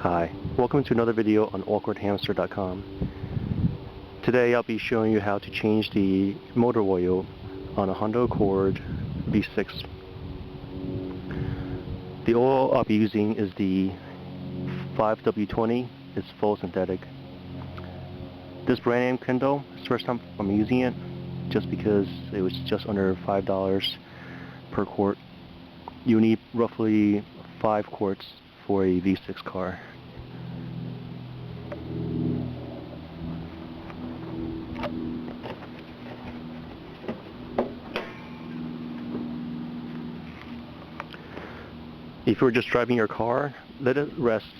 Hi, welcome to another video on AwkwardHamster.com. Today I'll be showing you how to change the motor oil on a Honda Accord V6. The oil I'll be using is the 5W20. It's full synthetic. This brand name Kindle, it's the first time I'm using it just because it was just under $5 per quart. You need roughly 5 quarts for a V6 car. If you're just driving your car, let it rest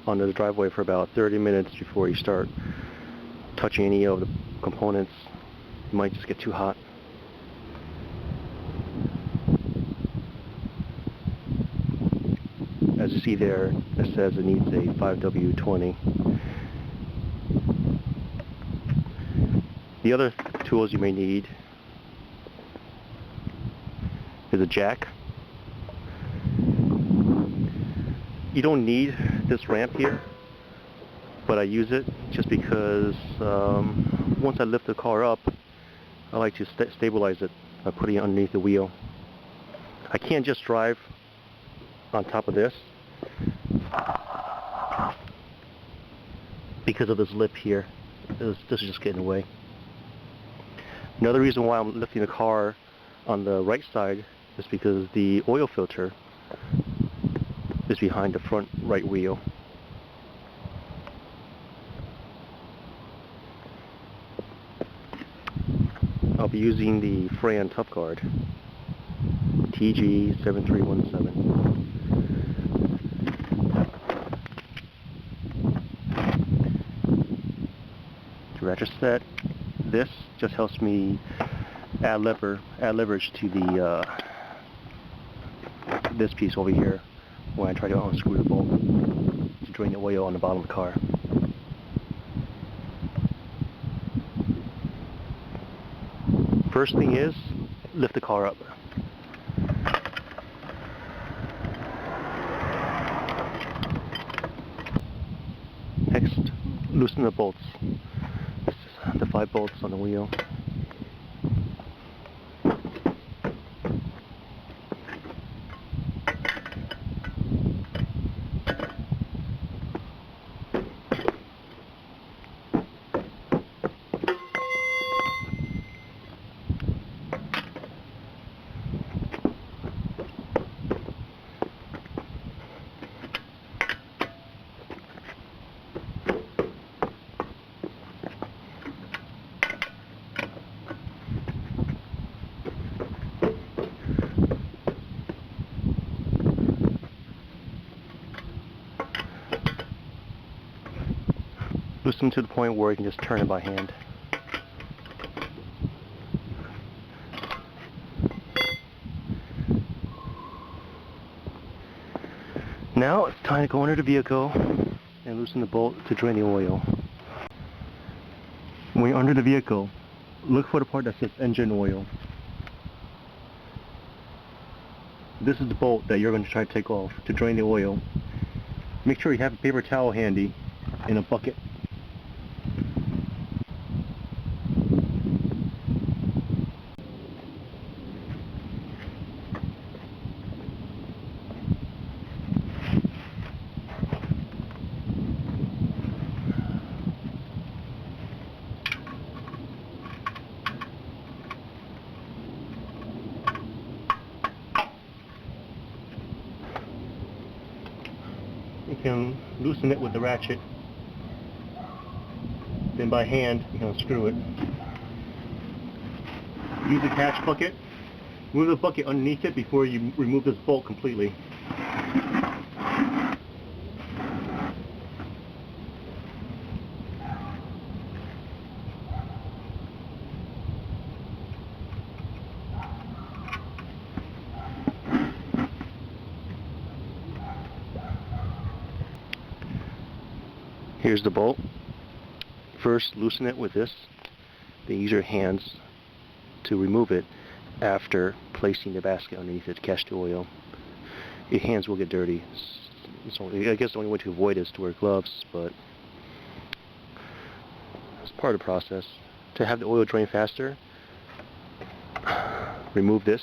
on the driveway for about 30 minutes before you start touching any of the components. It might just get too hot. As you see there, it says it needs a 5W20. The other tools you may need is a jack. You don't need this ramp here, but I use it just because once I lift the car up, I like to stabilize it by putting it underneath the wheel. I can't just drive on top of this because of this lip here. This is just getting in the way. Another reason why I'm lifting the car on the right side is because the oil filter is behind the front right wheel. I'll be using the Fran Tough Guard TG7317. To ratchet set, this just helps me add leverage to the this piece over here when I try to unscrew the bolt to drain the oil on the bottom of the car. First thing is, lift the car up. Next, loosen the bolts. This is the 5 bolts on the wheel. Loosen to the point where you can just turn it by hand. Now it's time to go under the vehicle and loosen the bolt to drain the oil. When you're under the vehicle, look for the part that says engine oil. This is the bolt that you're going to try to take off to drain the oil. Make sure you have a paper towel handy and a bucket. You can loosen it with the ratchet, then by hand you can unscrew it. Use a catch bucket. Move the bucket underneath it before you remove this bolt completely. Here's the bolt. First, loosen it with this. Then use your hands to remove it after placing the basket underneath it to catch the oil. Your hands will get dirty, I guess the only way to avoid it is to wear gloves, but it's part of the process. To have the oil drain faster, remove this.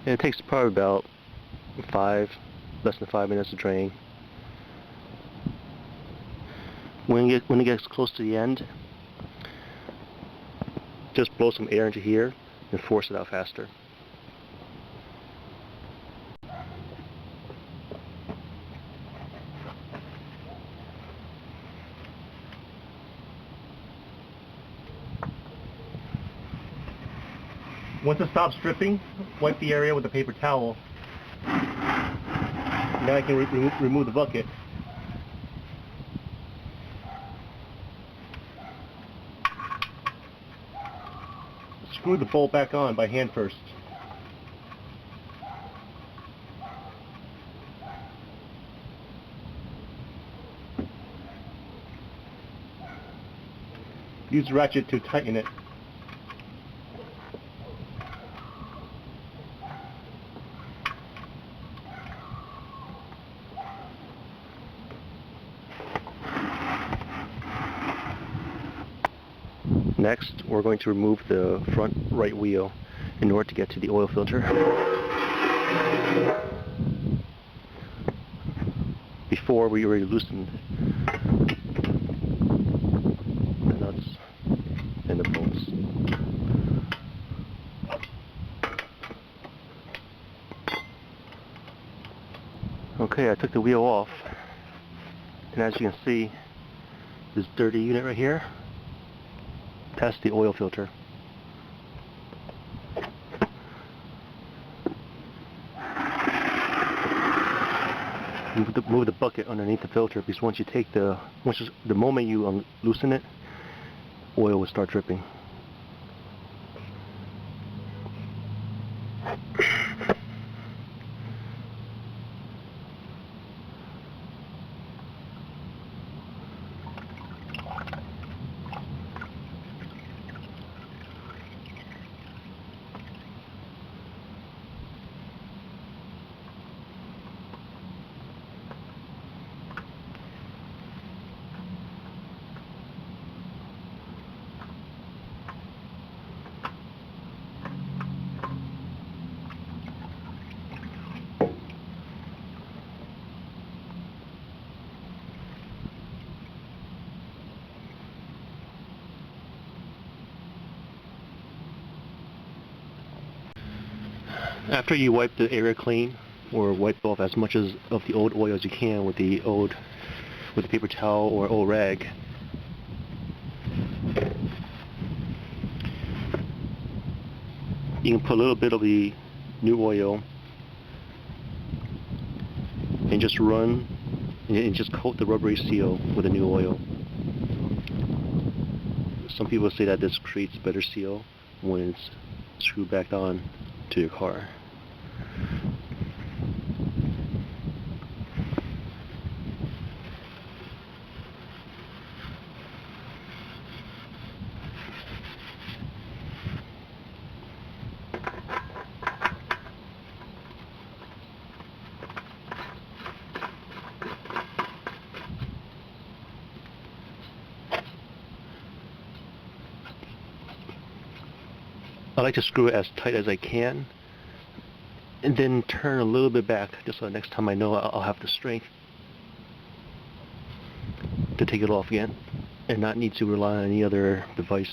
And it takes probably about less than 5 minutes to drain. When it gets close to the end, just blow some air into here and force it out faster. Once it stops dripping, wipe the area with a paper towel. Now I can remove the bucket. Screw the bolt back on by hand first. Use the ratchet to tighten it. Next, we're going to remove the front right wheel in order to get to the oil filter. Before, we already loosened the nuts and the bolts. Okay, I took the wheel off, and as you can see, this dirty unit right here, that's the oil filter. Move the bucket underneath the filter, because the moment you loosen it, oil will start dripping. After you wipe the area clean, or wipe off as much of the old oil as you can with the paper towel or old rag, you can put a little bit of the new oil and just coat the rubbery seal with the new oil. Some people say that this creates a better seal when it's screwed back on to your car. I like to screw it as tight as I can, and then turn a little bit back, just so next time I know I'll have the strength to take it off again, and not need to rely on any other device.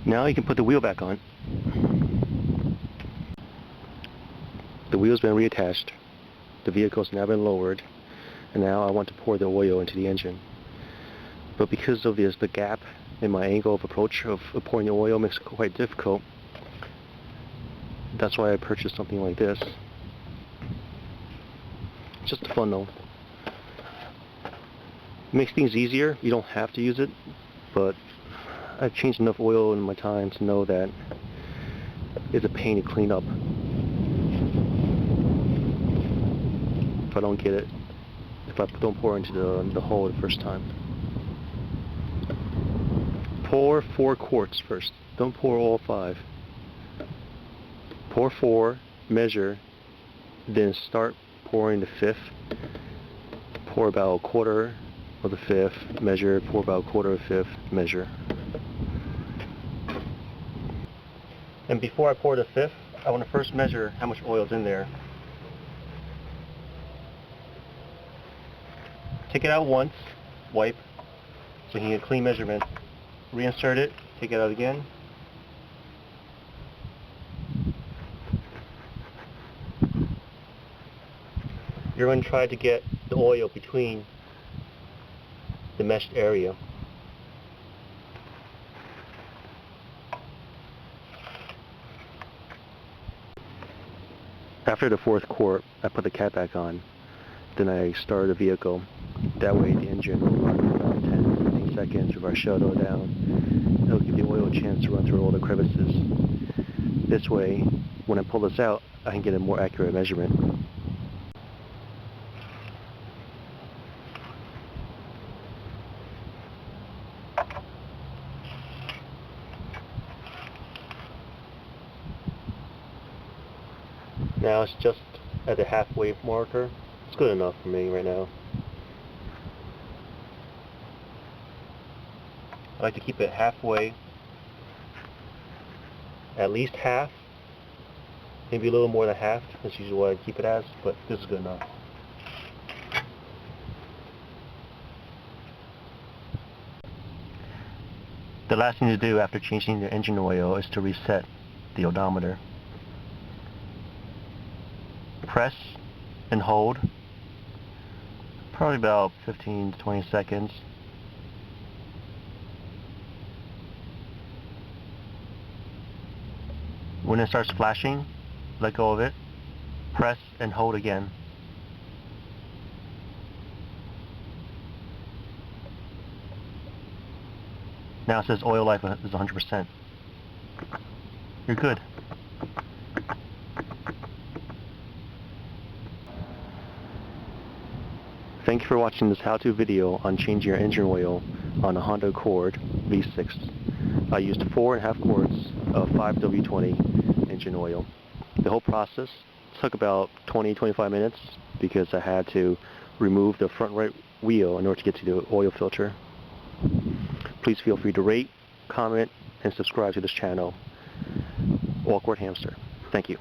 Now you can put the wheel back on. The wheel's been reattached. The vehicle's now been lowered, and now I want to pour the oil into the engine. But because of the gap in my angle of approach of pouring the oil makes it quite difficult, that's why I purchased something like this. It's just a funnel. It makes things easier. You don't have to use it, but I've changed enough oil in my time to know that it's a pain to clean up. If I don't get it if I don't pour into the hole the first time. Pour 4 quarts first. Don't pour all 5. Pour 4, measure, then start pouring the 5th. Pour about a quarter of the 5th, measure, pour about a quarter of the 5th, measure. And before I pour the 5th, I want to first measure how much oil is in there. Take it out once, wipe, so you can get a clean measurement. Reinsert it, take it out again. You're going to try to get the oil between the meshed area. After the 4th quart, I put the cap back on. Then I start the vehicle. That way the engine will run for about 10-15 seconds with our shuttle down. It'll give the oil a chance to run through all the crevices. This way, when I pull this out, I can get a more accurate measurement. Now it's just at the halfway marker. It's good enough for me right now. I like to keep it halfway, at least half, maybe a little more than half. That's usually what I keep it as, but this is good enough. The last thing to do after changing the engine oil is to reset the odometer. Press and hold, probably about 15 to 20 seconds. When it starts flashing, let go of it, press and hold again. Now it says oil life is 100%. You're good. Thank you for watching this how-to video on changing your engine oil on a Honda Accord V6. I used 4.5 quarts of 5W20 engine oil. The whole process took about 20-25 minutes because I had to remove the front right wheel in order to get to the oil filter. Please feel free to rate, comment, and subscribe to this channel. AwkwardHamster. Thank you.